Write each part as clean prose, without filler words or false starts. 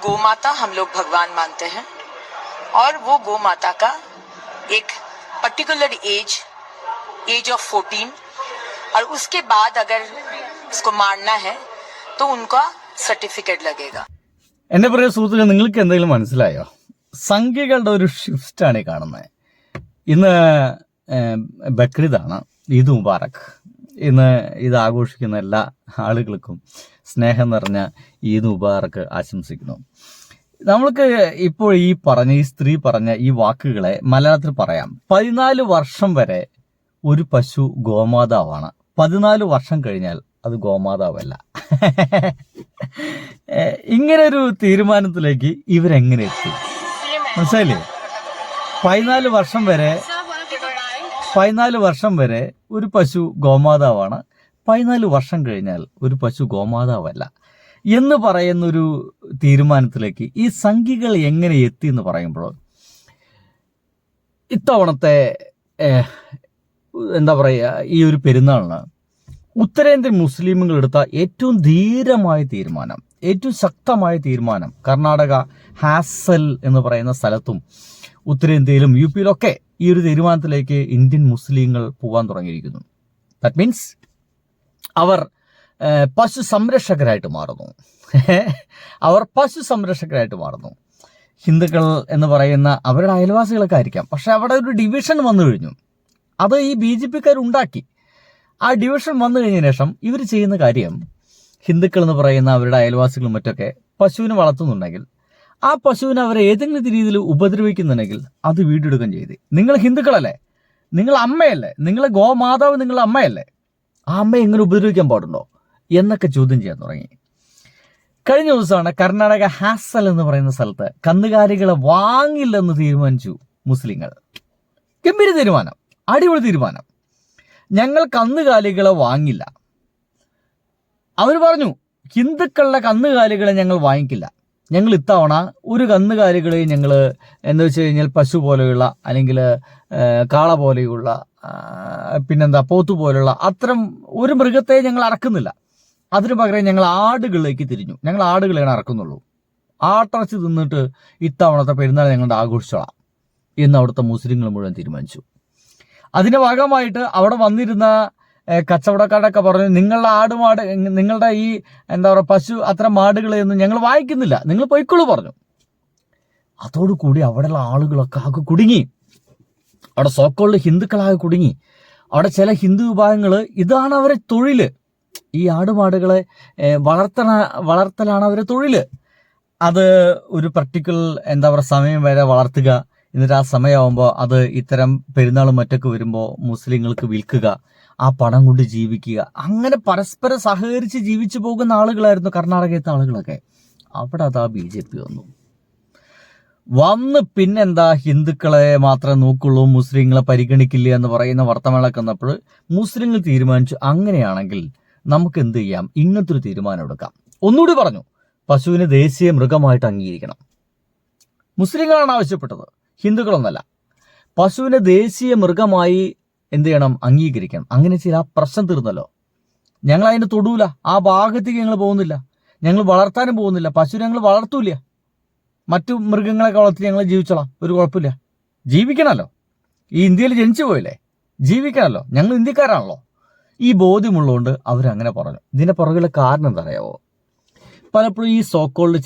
गौ माता हम लोग भगवान मानते हैं और वो गौ माता का एक पर्टिकुलर एज ऑफ 14 और उसके बाद अगर उसको मारना है तो उनका सर्टिफिकेट लगेगा. എന്റെ പ്രിയ സുഹൃത്തുക്കൾ, നിങ്ങൾക്ക് എന്തെങ്കിലും മനസ്സിലായോ? സംഖ്യകളുടെ ഒരു ഷിഫ്റ്റാണ് കാണുന്നത്. ഇന്ന് ബക്രീദാണ്, ഈദ് മുബാറക്. ഇന്ന് ഇത് ആഘോഷിക്കുന്ന എല്ലാ ആളുകൾക്കും സ്നേഹം നിറഞ്ഞ ഈദ് മുബാറക് ആശംസിക്കുന്നു. നമ്മൾക്ക് ഇപ്പോൾ ഈ സ്ത്രീ പറഞ്ഞ ഈ വാക്കുകളെ മലയാളത്തിൽ പറയാം. 14 വർഷം വരെ ഒരു പശു ഗോമാതാവാണ്. 14 വർഷം കഴിഞ്ഞാൽ അത് ഗോമാതാവല്ല. ഇങ്ങനൊരു തീരുമാനത്തിലേക്ക് ഇവരെങ്ങനെ എത്തി? മനസ്സിലായില്ലേ? 14 വർഷം വരെ ഒരു പശു ഗോമാതാവാണ്. 14 വർഷം കഴിഞ്ഞാൽ ഒരു പശു ഗോമാതാവല്ല എന്ന് പറയുന്നൊരു തീരുമാനത്തിലേക്ക് ഈ സംഖ്യകൾ എങ്ങനെ എത്തി എന്ന് പറയുമ്പോൾ, ഇത്തവണത്തെ എന്താ പറയുക, ഈ ഒരു പെരുന്നാളിന് ഉത്തരേന്ത്യൻ മുസ്ലിമുകൾ എടുത്ത ഏറ്റവും ധീരമായ തീരുമാനം, ഏറ്റവും ശക്തമായ തീരുമാനം, കർണാടക ഹാസൽ എന്ന് പറയുന്ന സ്ഥലത്തും ഉത്തരേന്ത്യയിലും യു പിയിലൊക്കെ ഈ ഒരു തീരുമാനത്തിലേക്ക് ഇന്ത്യൻ മുസ്ലിങ്ങൾ പോകാൻ തുടങ്ങിയിരിക്കുന്നു. ദാറ്റ് മീൻസ് അവർ പശു സംരക്ഷകരായിട്ട് മാറുന്നു. ഹിന്ദുക്കൾ എന്ന് പറയുന്ന അവരുടെ അയൽവാസികളൊക്കെ ആയിരിക്കാം, പക്ഷെ അവിടെ ഒരു ഡിവിഷൻ വന്നു കഴിഞ്ഞു. അത് ഈ BJP-ക്കാർ ഉണ്ടാക്കി. ആ ഡിവിഷൻ വന്നു കഴിഞ്ഞതിന് ശേഷം ഇവർ ചെയ്യുന്ന കാര്യം, ഹിന്ദുക്കൾ എന്ന് പറയുന്ന അവരുടെ അയൽവാസികളും മറ്റൊക്കെ പശുവിനെ വളർത്തുന്നുണ്ടെങ്കിൽ ആ പശുവിനെ അവരെ ഏതെങ്കിലും രീതിയിൽ ഉപദ്രവിക്കുന്നുണ്ടെങ്കിൽ അത് വീണ്ടെടുക്കുകയും ചെയ്ത്, നിങ്ങൾ ഹിന്ദുക്കളല്ലേ, നിങ്ങൾ അമ്മയല്ലേ, നിങ്ങളെ ഗോമാതാവ് നിങ്ങളുടെ അമ്മയല്ലേ, ആ അമ്മയെ എങ്ങനെ ഉപദ്രവിക്കാൻ പാടുണ്ടോ എന്നൊക്കെ ചോദ്യം ചെയ്യാൻ തുടങ്ങി. കഴിഞ്ഞ ദിവസമാണ് കർണാടക ഹാസൽ എന്ന് പറയുന്ന സ്ഥലത്ത് കന്നുകാലികളെ വാങ്ങില്ലെന്ന് തീരുമാനിച്ചു മുസ്ലിങ്ങൾ. ഗംഭീര തീരുമാനം, അടിപൊളി തീരുമാനം. ഞങ്ങൾ കന്നുകാലികളെ വാങ്ങില്ല. അവർ പറഞ്ഞു, ഹിന്ദുക്കളുടെ കന്നുകാലികളെ ഞങ്ങൾ വാങ്ങിക്കില്ല. ഞങ്ങൾ ഇത്തവണ ഒരു കന്നുകാലികളെയും ഞങ്ങൾ എന്താ വെച്ച് കഴിഞ്ഞാൽ പശു പോലെയുള്ള അല്ലെങ്കിൽ കാള പോലെയുള്ള പോത്തു പോലുള്ള അത്തരം ഒരു മൃഗത്തെ ഞങ്ങൾ അറക്കുന്നില്ല. അതിനു പകരം ഞങ്ങൾ ആടുകളിലേക്ക് തിരിഞ്ഞു. ഞങ്ങൾ ആടുകളെയാണ് അറക്കുന്നുള്ളൂ. ആട്ടിറച്ചി തിന്നിട്ട് ഇത്തവണത്തെ പെരുന്നാൾ ഞങ്ങളുടെ ആഘോഷിച്ചോളാം എന്ന് അവിടുത്തെ മുസ്ലിങ്ങൾ മുഴുവൻ തീരുമാനിച്ചു. അതിന്റെ ഭാഗമായിട്ട് അവിടെ വന്നിരുന്ന കച്ചവടക്കാരൊക്കെ പറഞ്ഞു, നിങ്ങളുടെ ഈ പശു അത്തരം മാടുകളെയൊന്നും ഞങ്ങൾ വാങ്ങിക്കുന്നില്ല, നിങ്ങൾ പൊയ്ക്കോളൂ പറഞ്ഞു. അതോടുകൂടി അവിടെയുള്ള ആളുകളൊക്കെ ആകെ കുടുങ്ങി. അവിടെ സോക്കോൾഡ് ഹിന്ദുക്കളാകെ കുടുങ്ങി. അവിടെ ചില ഹിന്ദു വിഭാഗങ്ങൾ ഇതാണ് അവരെ തൊഴിൽ, ഈ ആടുമാടുകളെ വളർത്തലാണ് അവരെ തൊഴിൽ. അത് ഒരു പർട്ടിക്കുലർ സമയം വരെ വളർത്തുക, എന്നിട്ട് ആ സമയമാകുമ്പോൾ അത് ഇത്തരം പെരുന്നാളും മറ്റൊക്കെ വരുമ്പോൾ മുസ്ലിങ്ങൾക്ക് വിൽക്കുക, ആ പണം കൊണ്ട് ജീവിക്കുക. അങ്ങനെ പരസ്പരം സഹകരിച്ച് ജീവിച്ചു പോകുന്ന ആളുകളായിരുന്നു കർണാടകത്തെ ആളുകളൊക്കെ. അവിടെ അതാ BJP വന്ന് പിന്നെന്താ ഹിന്ദുക്കളെ മാത്രമേ നോക്കുള്ളൂ, മുസ്ലിങ്ങളെ പരിഗണിക്കില്ല എന്ന് പറയുന്ന വർത്തമാനമൊക്കെ വന്നപ്പോൾ മുസ്ലിങ്ങൾ തീരുമാനിച്ചു, അങ്ങനെയാണെങ്കിൽ നമുക്ക് എന്ത് ചെയ്യാം, ഇങ്ങനത്തെ ഒരു തീരുമാനം എടുക്കാം. ഒന്നുകൂടി പറഞ്ഞു, പശുവിനെ ദേശീയ മൃഗമായിട്ട് അംഗീകരിക്കണം. മുസ്ലിങ്ങളാണ് ആവശ്യപ്പെട്ടത്, ഹിന്ദുക്കളൊന്നല്ല. പശുവിനെ ദേശീയ മൃഗമായി എന്ത് ചെയ്യണം, അംഗീകരിക്കണം. അങ്ങനെ ചെയ്താൽ ആ പ്രശ്നം തീർന്നല്ലോ. ഞങ്ങൾ അതിന് തൊടൂല, ആ ഭാഗത്തേക്ക് ഞങ്ങൾ പോകുന്നില്ല, ഞങ്ങൾ വളർത്താനും പോകുന്നില്ല. പശുവിനെ ഞങ്ങൾ വളർത്തൂല, മറ്റു മൃഗങ്ങളെയൊക്കെ വളർത്തി ഞങ്ങൾ ജീവിച്ചോളാം, ഒരു കുഴപ്പമില്ല. ജീവിക്കണമല്ലോ, ഈ ഇന്ത്യയിൽ ജനിച്ചു പോയില്ലേ, ജീവിക്കണമല്ലോ, ഞങ്ങൾ ഇന്ത്യക്കാരാണല്ലോ. ഈ ബോധ്യമുള്ളതുകൊണ്ട് അവരങ്ങനെ പറഞ്ഞു. ഇതിന്റെ പുറകിലെ കാരണം എന്താ അറിയാവോ? പലപ്പോഴും ഈ സോക്കോൾഡ്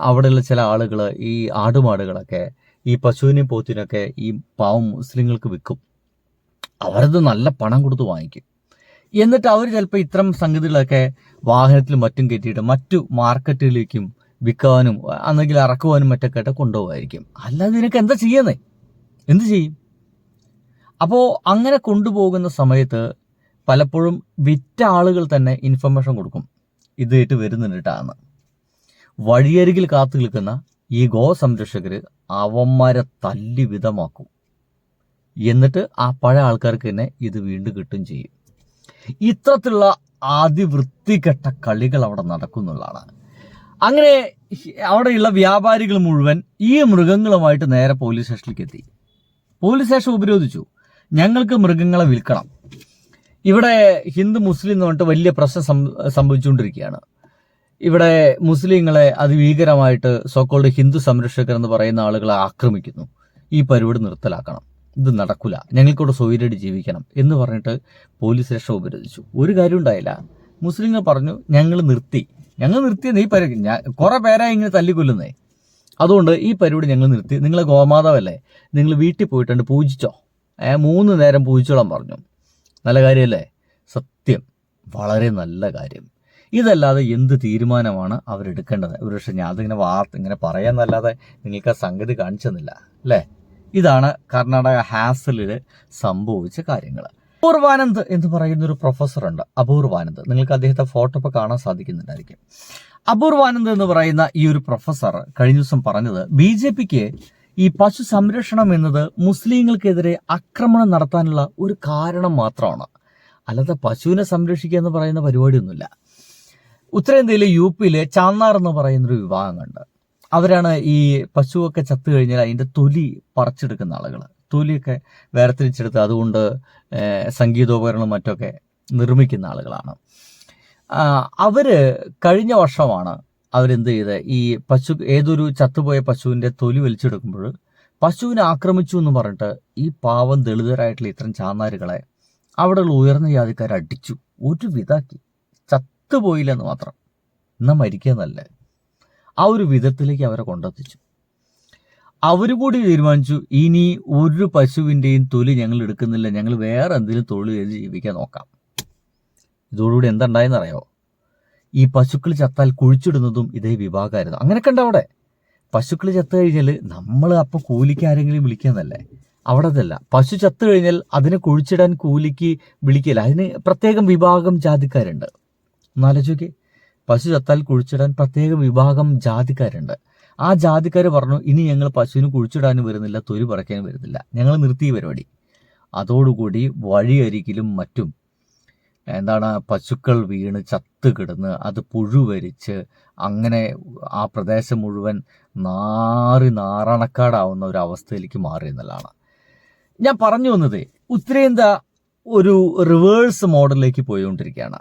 അവിടെയുള്ള ചില ആളുകൾ ഈ ആടുമാടുകളൊക്കെ ഈ പശുവിനെയും പോത്തിനൊക്കെ ഈ പാവം മുസ്ലിങ്ങൾക്ക് വിൽക്കും. അവരത് നല്ല പണം കൊടുത്ത് വാങ്ങിക്കും. എന്നിട്ട് അവർ ചിലപ്പോൾ ഇത്തരം സംഗതികളൊക്കെ വാഹനത്തിലും മറ്റും കയറ്റിയിട്ട് മറ്റു മാർക്കറ്റുകളിലേക്കും വിൽക്കാനും അല്ലെങ്കിൽ ഇറക്കുവാനും മറ്റൊക്കെ ആയിട്ട് കൊണ്ടുപോകായിരിക്കും. അല്ലാതെ ഇതിനൊക്കെ എന്താ ചെയ്യുന്നേ, എന്ത് ചെയ്യും? അപ്പോൾ അങ്ങനെ കൊണ്ടുപോകുന്ന സമയത്ത് പലപ്പോഴും വിറ്റ ആളുകൾ തന്നെ ഇൻഫർമേഷൻ കൊടുക്കും, ഇതായിട്ട് വരുന്നുണ്ടിട്ടാണ്. വഴിയരികിൽ കാത്തു നിൽക്കുന്ന ഈ ഗോ സംരക്ഷകർ അവന്മാരെ തല്ലി വിധമാക്കും. എന്നിട്ട് ആ പഴയ ആൾക്കാർക്ക് തന്നെ ഇത് വീണ്ടും കിട്ടും ചെയ്യും. ഇത്തരത്തിലുള്ള അതിവൃത്തികെട്ട കളികൾ അവിടെ നടക്കുന്നുള്ളതാണ്. അങ്ങനെ അവിടെയുള്ള വ്യാപാരികൾ മുഴുവൻ ഈ മൃഗങ്ങളുമായിട്ട് നേരെ പോലീസ് സ്റ്റേഷനിലേക്ക് എത്തി. പോലീസ് സ്റ്റേഷൻ ഉപരോധിച്ചു, ഞങ്ങൾക്ക് മൃഗങ്ങളെ വിൽക്കണം. ഇവിടെ ഹിന്ദു മുസ്ലിം എന്ന് പറഞ്ഞിട്ട് വലിയ പ്രശ്നം സംഭവിച്ചുകൊണ്ടിരിക്കുകയാണ്. ഇവിടെ മുസ്ലിങ്ങളെ അതിഭീകരമായിട്ട് സോക്കോൾഡ് ഹിന്ദു സംരക്ഷകർ എന്ന് പറയുന്ന ആളുകളെ ആക്രമിക്കുന്നു. ഈ പരിപാടി നിർത്തലാക്കണം, ഇത് നടക്കില്ല, ഞങ്ങൾക്കൂടെ സ്വൈര്യമായിട്ട് ജീവിക്കണം എന്ന് പറഞ്ഞിട്ട് പോലീസ് രക്ഷ ഉപരോധിച്ചു. ഒരു കാര്യം ഉണ്ടായില്ല. മുസ്ലിങ്ങൾ പറഞ്ഞു ഞങ്ങൾ നിർത്തിയെന്ന് ഈ പരിപാടി കുറെ പേരായി ഇങ്ങനെ തല്ലിക്കൊല്ലുന്നേ, അതുകൊണ്ട് ഈ പരിപാടി ഞങ്ങൾ നിർത്തി. നിങ്ങളെ ഗോമാതാവല്ലേ, നിങ്ങൾ വീട്ടിൽ പോയിട്ടുണ്ട് പൂജിച്ചോ, 3 നേരം പൂജിച്ചോളാൻ പറഞ്ഞു. നല്ല കാര്യമല്ലേ? സത്യം, വളരെ നല്ല കാര്യം. ഇതല്ലാതെ എന്ത് തീരുമാനമാണ് അവരെടുക്കേണ്ടത്? ഒരു പക്ഷേ ഞാൻ അതിങ്ങനെ ഇങ്ങനെ പറയാന്നല്ലാതെ നിങ്ങൾക്ക് ആ സംഗതി കാണിച്ചെന്നില്ല അല്ലേ? ഇതാണ് കർണാടക ഹാസലിൽ സംഭവിച്ച കാര്യങ്ങൾ. അപൂർവാനന്ദ് എന്ന് പറയുന്ന ഒരു പ്രൊഫസറുണ്ട്, അപൂർവാനന്ദ്. നിങ്ങൾക്ക് അദ്ദേഹത്തെ ഫോട്ടോ ഇപ്പോൾ കാണാൻ സാധിക്കുന്നുണ്ടായിരിക്കും. അപൂർവാനന്ദ് എന്ന് പറയുന്ന ഈ ഒരു പ്രൊഫസർ കഴിഞ്ഞ ദിവസം പറഞ്ഞത് BJPക്ക് ഈ പശു സംരക്ഷണം എന്നത് മുസ്ലിങ്ങൾക്കെതിരെ ആക്രമണം നടത്താനുള്ള ഒരു കാരണം മാത്രമാണ്, അല്ലാതെ പശുവിനെ സംരക്ഷിക്കുക എന്ന് പറയുന്ന പരിപാടിയൊന്നുമില്ല. ഉത്തരേന്ത്യയിലെ UPയിലെ ചാന്നാർ എന്ന് പറയുന്നൊരു വിഭാഗമുണ്ട്. അവരാണ് ഈ പശുവൊക്കെ ചത്തു കഴിഞ്ഞാൽ അതിൻ്റെ തൊലി പറിച്ചെടുക്കുന്ന ആളുകൾ. തൊലിയൊക്കെ വേർതിരിച്ചെടുത്ത് അതുകൊണ്ട് സംഗീതോപകരണം മറ്റൊക്കെ നിർമ്മിക്കുന്ന ആളുകളാണ്. കഴിഞ്ഞ വർഷമാണ് അവരെന്ത് ചെയ്ത് ഈ ഏതൊരു ചത്തുപോയ പശുവിൻ്റെ തൊലി വലിച്ചെടുക്കുമ്പോൾ പശുവിനെ ആക്രമിച്ചു എന്ന് പറഞ്ഞിട്ട് ഈ പാവം ദളിതരായിട്ടുള്ള ഇത്തരം ചാന്നാരുകളെ അവിടെയുള്ള ഉയർന്ന ജാതിക്കാരെ അടിച്ചു, ഒരു വിധാക്കി. ചത്തുപോയില്ലെന്ന് മാത്രം, എന്നാൽ മരിക്കുന്നല്ലേ, ആ ഒരു വിധത്തിലേക്ക് അവരെ കൊണ്ടെത്തിച്ചു. അവർ കൂടി തീരുമാനിച്ചു ഇനി ഒരു പശുവിൻ്റെയും തൊലി ഞങ്ങൾ എടുക്കുന്നില്ല, ഞങ്ങൾ വേറെ എന്തെങ്കിലും തൊഴിൽ ചെയ്ത് ജീവിക്കാൻ നോക്കാം. ഇതോടുകൂടി എന്തുണ്ടായെന്നറിയോ? ഈ പശുക്കൾ ചത്താൽ കുഴിച്ചിടുന്നതും ഇതേ വിഭാഗമായിരുന്നു. അങ്ങനെയൊക്കെ ഉണ്ട് അവിടെ. പശുക്കൾ ചത്തു കഴിഞ്ഞാൽ നമ്മൾ അപ്പോൾ കൂലിക്ക് ആരെങ്കിലും വിളിക്കുന്നതല്ലേ? അവിടെ അതല്ല. പശു ചത്തു കഴിഞ്ഞാൽ അതിനെ കുഴിച്ചിടാൻ കൂലിക്ക് വിളിക്കില്ല, അതിന് പ്രത്യേകം വിഭാഗം ജാതിക്കാരുണ്ട്. ഒന്നാലോചിക്ക്, പശു ചത്താൽ കുഴിച്ചിടാൻ പ്രത്യേക വിഭാഗം ജാതിക്കാരുണ്ട്. ആ ജാതിക്കാർ പറഞ്ഞു ഇനി ഞങ്ങൾ പശുവിന് കുഴിച്ചിടാനും വരുന്നില്ല, തൊലി പറിക്കാനും വരുന്നില്ല, ഞങ്ങൾ നിർത്തി പരിപാടി. അതോടുകൂടി വഴിയരികിലും മറ്റും പശുക്കൾ വീണ് ചത്ത് കിടന്ന് അത് പുഴുവരിച്ച് അങ്ങനെ ആ പ്രദേശം മുഴുവൻ നാറാണക്കാടാവുന്ന ഒരു അവസ്ഥയിലേക്ക് മാറി എന്നുള്ളതാണ് ഞാൻ പറഞ്ഞു വന്നത്. ഉത്തരേന്ത്യ ഒരു റിവേഴ്സ് മോഡലിലേക്ക് പോയിക്കൊണ്ടിരിക്കുകയാണ്.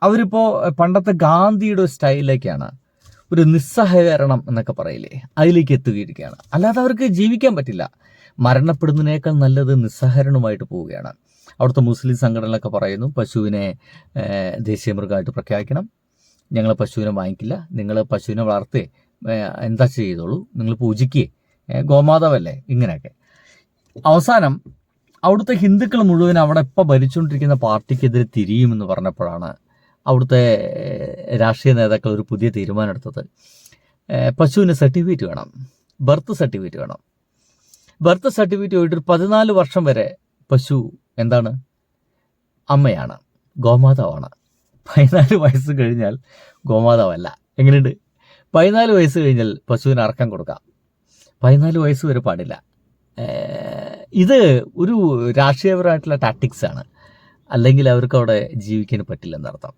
അവരിപ്പോൾ പണ്ടത്തെ ഗാന്ധിയുടെ സ്റ്റൈലിലേക്കാണ്, ഒരു നിസ്സഹകരണം എന്നൊക്കെ പറയില്ലേ, അതിലേക്ക് എത്തുകയിരിക്കുകയാണ്. അല്ലാതെ അവർക്ക് ജീവിക്കാൻ പറ്റില്ല. മരണപ്പെടുന്നതിനേക്കാൾ നല്ലത് നിസ്സഹകരണമായിട്ട് പോവുകയാണ്. അവിടുത്തെ മുസ്ലിം സംഘടനകളൊക്കെ പറയുന്നു പശുവിനെ ദേശീയ മൃഗമായിട്ട് പ്രഖ്യാപിക്കണം, ഞങ്ങൾ പശുവിനെ വാങ്ങിക്കില്ല, നിങ്ങൾ പശുവിനെ വളർത്തേ എന്താ ചെയ്തോളൂ, നിങ്ങൾ പൂജിക്കേ, ഗോമാതാവല്ലേ, ഇങ്ങനെയൊക്കെ. അവസാനം അവിടുത്തെ ഹിന്ദുക്കൾ മുഴുവൻ അവിടെ ഇപ്പോൾ ഭരിച്ചുകൊണ്ടിരിക്കുന്ന പാർട്ടിക്കെതിരെ തിരിയുമെന്ന് പറഞ്ഞപ്പോഴാണ് അവിടുത്തെ രാഷ്ട്രീയ നേതാക്കൾ ഒരു പുതിയ തീരുമാനം എടുത്തത്. പശുവിന് സർട്ടിഫിക്കറ്റ് വേണം, ബർത്ത് സർട്ടിഫിക്കറ്റ് വേണം. ബർത്ത് സർട്ടിഫിക്കറ്റ് പോയിട്ട് 14 വർഷം വരെ പശു അമ്മയാണ്, ഗോമാതാവാണ്. 14 വയസ്സ് കഴിഞ്ഞാൽ ഗോമാതാവല്ല. എങ്ങനെയുണ്ട്? 14 വയസ്സ് കഴിഞ്ഞാൽ പശുവിന് അറക്കാൻ കൊടുക്കാം, 14 വയസ്സ് വരെ പാടില്ല. ഇത് ഒരു രാഷ്ട്രീയപരമായിട്ടുള്ള ടാക്ടിക്സാണ്, അല്ലെങ്കിൽ അവർക്ക് അവിടെ ജീവിക്കാൻ പറ്റില്ലെന്നർത്ഥം.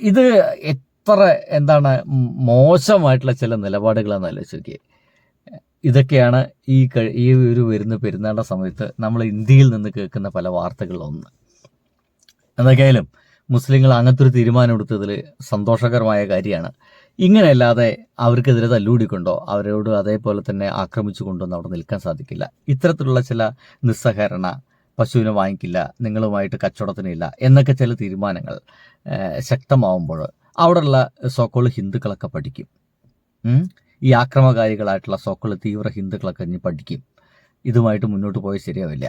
ഇത് എത്ര മോശമായിട്ടുള്ള ചില നിലപാടുകളാണെന്ന് ആലോചിച്ച് നോക്കിയേ. ഇതൊക്കെയാണ് ഈ ഒരു വരുന്ന പെരുന്നാളിൻ്റെ സമയത്ത് നമ്മൾ ഇന്ത്യയിൽ നിന്ന് കേൾക്കുന്ന പല വാർത്തകളിലൊന്ന്. എന്തൊക്കെയായാലും മുസ്ലിങ്ങൾ അങ്ങനത്തെ ഒരു തീരുമാനം എടുത്തതിൽ സന്തോഷകരമായ കാര്യമാണ്. ഇങ്ങനെയല്ലാതെ അവർക്കെതിരെ തല്ലൂടിക്കൊണ്ടോ അവരോട് അതേപോലെ തന്നെ ആക്രമിച്ചു കൊണ്ടൊന്നും അവിടെ നിൽക്കാൻ സാധിക്കില്ല. ഇത്തരത്തിലുള്ള ചില നിസ്സഹകരണ, പശുവിനെ വാങ്ങിക്കില്ല, നിങ്ങളുമായിട്ട് കച്ചവടത്തിനില്ല എന്നൊക്കെ ചില തീരുമാനങ്ങൾ ശക്തമാവുമ്പോൾ അവിടെയുള്ള സോക്കോൾ ഹിന്ദുക്കളൊക്കെ പഠിക്കും. ഈ ആക്രമകാരികളായിട്ടുള്ള സോക്കോൾ തീവ്ര ഹിന്ദുക്കളൊക്കെ ഇനി പഠിക്കും. ഇതുമായിട്ട് മുന്നോട്ട് പോയാൽ ശരിയാവില്ല.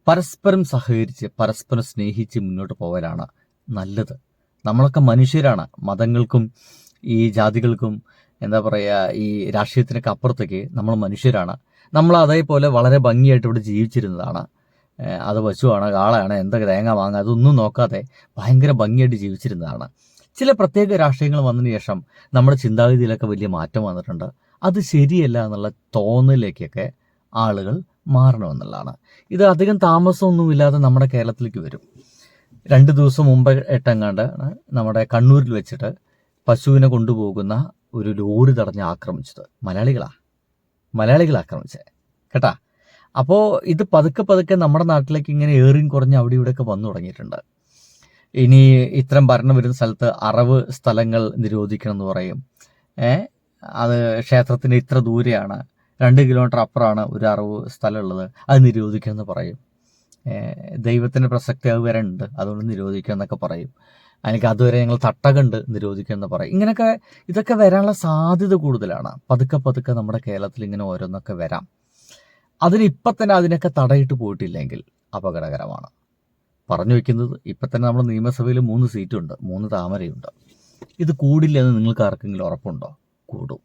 പരസ്പരം സഹകരിച്ച് പരസ്പരം സ്നേഹിച്ച് മുന്നോട്ട് പോകലാണ് നല്ലത്. നമ്മളൊക്കെ മനുഷ്യരാണ്. മതങ്ങൾക്കും ഈ ജാതികൾക്കും ഈ രാഷ്ട്രീയത്തിനൊക്കെ അപ്പുറത്തേക്ക് നമ്മൾ മനുഷ്യരാണ്. നമ്മൾ അതേപോലെ വളരെ ഭംഗിയായിട്ട് ഇവിടെ ജീവിച്ചിരുന്നതാണ്. അത് പശുവാണ്, കാളയാണ്, എന്തൊക്കെ തേങ്ങ വാങ്ങുക അതൊന്നും നോക്കാതെ ഭയങ്കര ഭംഗിയായിട്ട് ജീവിച്ചിരുന്നതാണ്. ചില പ്രത്യേക രാഷ്ട്രീയങ്ങൾ വന്നതിന് ശേഷം നമ്മുടെ ചിന്താഗതിയിലൊക്കെ വലിയ മാറ്റം വന്നിട്ടുണ്ട്. അത് ശരിയല്ല എന്നുള്ള തോന്നലിലേക്കൊക്കെ ആളുകൾ മാറണമെന്നുള്ളതാണ്. ഇത് അധികം താമസമൊന്നുമില്ലാതെ നമ്മുടെ കേരളത്തിലേക്ക് വരും. 2 ദിവസം മുമ്പ് എട്ടെങ്ങാണ്ട് നമ്മുടെ കണ്ണൂരിൽ വെച്ചിട്ട് പശുവിനെ കൊണ്ടുപോകുന്ന ഒരു ലോറി തടഞ്ഞ് ആക്രമിച്ചത് മലയാളികൾ ആക്രമിച്ചേ കേട്ടാ. അപ്പോൾ ഇത് പതുക്കെ നമ്മുടെ നാട്ടിലേക്ക് ഇങ്ങനെ ഏറിയും കുറഞ്ഞ് അവിടെ ഇവിടെയൊക്കെ വന്നു തുടങ്ങിയിട്ടുണ്ട്. ഇനി ഇത്തരം ഭരണം വരുന്ന സ്ഥലത്ത് അറവ് സ്ഥലങ്ങൾ നിരോധിക്കണം എന്ന് പറയും. അത് ക്ഷേത്രത്തിന് ഇത്ര ദൂരെയാണ്, 2 കിലോമീറ്റർ അപ്പുറമാണ് ഒരു അറവ് സ്ഥലമുള്ളത്, അത് നിരോധിക്കണം എന്ന് പറയും. ദൈവത്തിൻ്റെ പ്രസക്തി അത് വരെ ഉണ്ട്, അതുകൊണ്ട് നിരോധിക്കുക എന്നൊക്കെ പറയും. എനിക്ക് അതുവരെ ഞങ്ങൾ തട്ടകണ്ട് നിരോധിക്കുക എന്ന് പറയും. ഇതൊക്കെ വരാനുള്ള സാധ്യത കൂടുതലാണ്. പതുക്കെ നമ്മുടെ കേരളത്തിൽ ഇങ്ങനെ ഓരോന്നൊക്കെ വരാം. ഇപ്പം തന്നെ അതിനൊക്കെ തടയിട്ട് പോയിട്ടില്ലെങ്കിൽ അപകടകരമാണ്. പറഞ്ഞു വയ്ക്കുന്നത്, ഇപ്പം തന്നെ നമ്മുടെ നിയമസഭയിൽ 3 സീറ്റുണ്ട്, 3 താമരയുണ്ട്. ഇത് കൂടില്ലെന്ന് നിങ്ങൾക്ക് ആർക്കെങ്കിലും ഉറപ്പുണ്ടോ? കൂടും.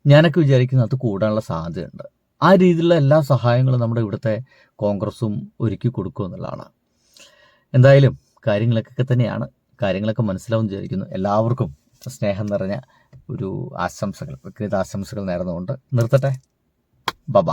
ഞാനൊക്കെ വിചാരിക്കുന്നത് അത് കൂടാനുള്ള സാധ്യതയുണ്ട്. ആ രീതിയിലുള്ള എല്ലാ സഹായങ്ങളും നമ്മുടെ ഇവിടുത്തെ കോൺഗ്രസും ഒരുക്കി കൊടുക്കുമെന്നുള്ളതാണ്. എന്തായാലും കാര്യങ്ങളൊക്കെ തന്നെയാണ്. കാര്യങ്ങളൊക്കെ മനസ്സിലാവും വിചാരിക്കുന്നു. എല്ലാവർക്കും സ്നേഹം നിറഞ്ഞ ഒരു ആശംസകൾ, വ്യക്തിഗത ആശംസകൾ നേർന്നുകൊണ്ട് നിർത്തട്ടെ. ബൈ.